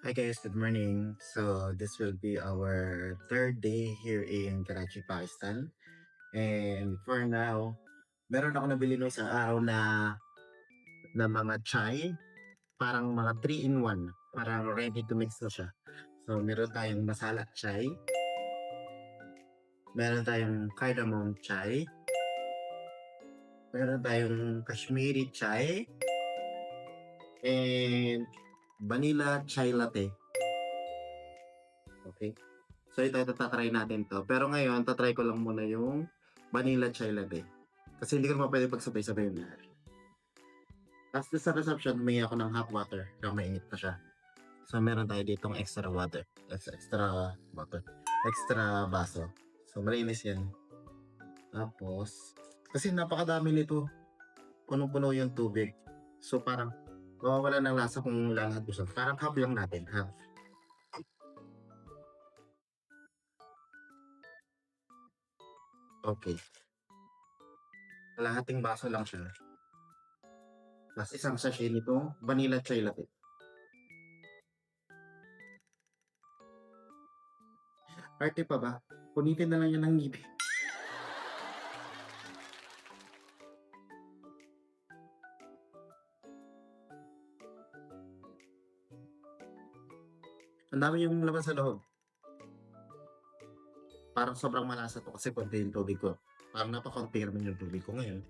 Hi guys, good morning. So this will be our third day here in Karachi, Pakistan. And for now, meron ako nabili no sa araw na mga chai, parang mga 3 in 1, parang ready to mix na siya. So meron tayong masala chai, meron tayong cardamom chai, meron tayong Kashmiri chai, and vanilla chai latte. Okay? So ito, tatry natin to. Pero ngayon, tatry ko lang muna yung vanilla chai latte. Kasi hindi ko naman pwede pagsabay-sabay yung lahat. Tapos sa reception, humingi ako ng hot water. Kaya mainit pa siya. So meron tayo ditong extra water. Extra water. Extra baso. So malinis yan. Tapos, kasi napakadami nito. Punong-puno yung tubig. So parang, mawawala ng lasa kung lalahad ko siya. Parang half lang natin. Half. Okay. Kalahating baso lang siya. Tapos isang sachet nitong vanilla chai latte. Arte pa ba? Punitin na lang yan ng ngipin. Ang dami yung laman sa loob. Parang sobrang malasa to kasi konti yung tubig ko. Parang napakaunti naman yung tubig ko ngayon.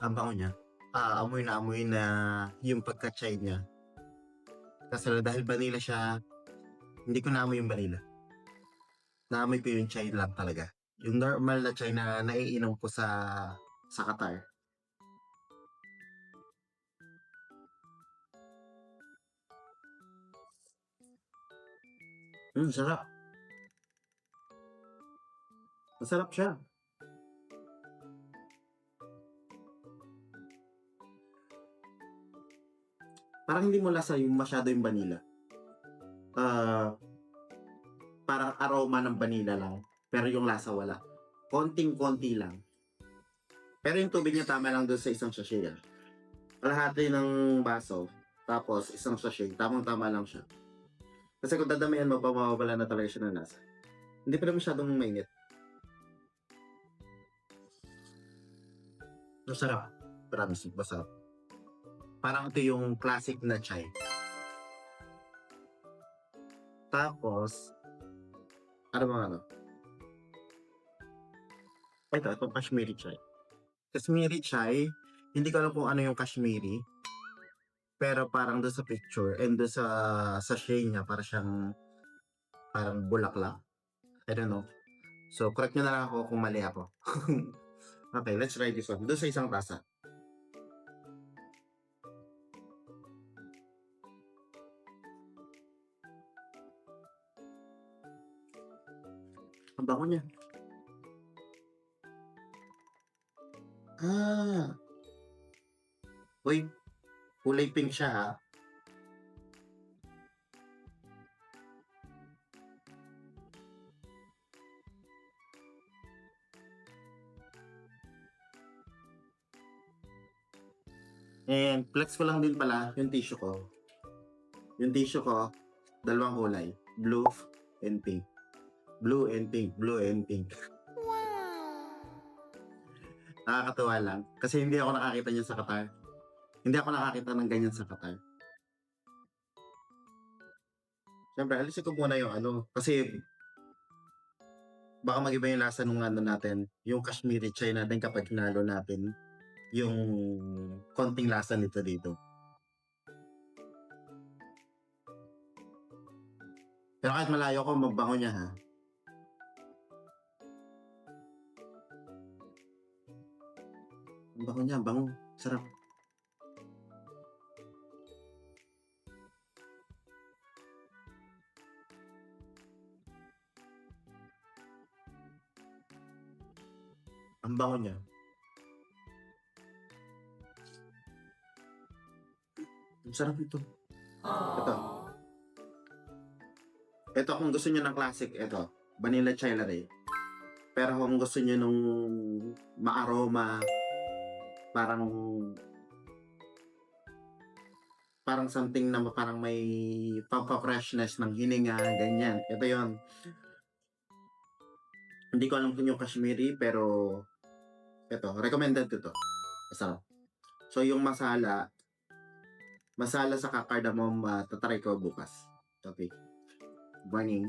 Ang bango niya. Amoy na yung pagka-chai niya. Kasi dahil vanilla siya, hindi ko naamoy yung vanilla. Naamoy ko yung chai lang talaga. Yung normal na chai na naiinom ko sa Qatar. Sarap. Masarap siya. Parang hindi mo lasa yung masyado yung vanilla. Ah, parang aroma ng vanilla lang. Pero yung lasa wala. Konting-konti lang. Pero yung tubig niya tama lang doon sa isang sachet yan. Kalahati ng baso, tapos isang sachet, tamang-tama lang siya. Kasi kung dadamihan mo, mawawala na talaga siya ng lasa. Hindi pa na masyadong mainit. Masarap. Promise, masarap. Parang ito yung classic na chai. Tapos, ano mga ano? Itong Kashmiri chai. Kashmiri chai, hindi ko alam kung ano yung Kashmiri. Pero parang doon sa picture and doon sa sachet niya, parang bulaklak. I don't know. So, correct nyo na lang ako kung mali ako. Okay, let's try this one. Doon sa isang tasa. Ang bango niya. Ah, uy, kulay pink siya ha. And flex ko lang din pala yung tissue ko. Yung tissue ko, dalawang kulay. Blue and pink. Blue and pink. Blue and pink. Nakakatuwa lang. Kasi hindi ako nakakita niyan sa Qatar. Hindi ako nakakita ng ganyan sa Qatar. Siyempre, alisin ko muna yung ano. Kasi baka mag-iba yung lasa nung ano natin. Yung Kashmiri chai natin kapag hinalo natin yung konting lasa nito dito. Pero kahit malayo ko, magbango niya ha. Ang bango niya, bango. Sarap. Ang bango niya. Ang sarap nito. Ito. Ito kung gusto niyo ng classic, ito, vanilla chai latte. Pero kung gusto niyo nung ma-aroma, parang parang something na parang may pampa-freshness ng hininga, ganyan. Ito yon. Hindi ko alam kung yung Kashmiri, pero ito, recommended ko to. Masarap. So, yung masala sa cardamom, tatry ko bukas. Okay. Morning.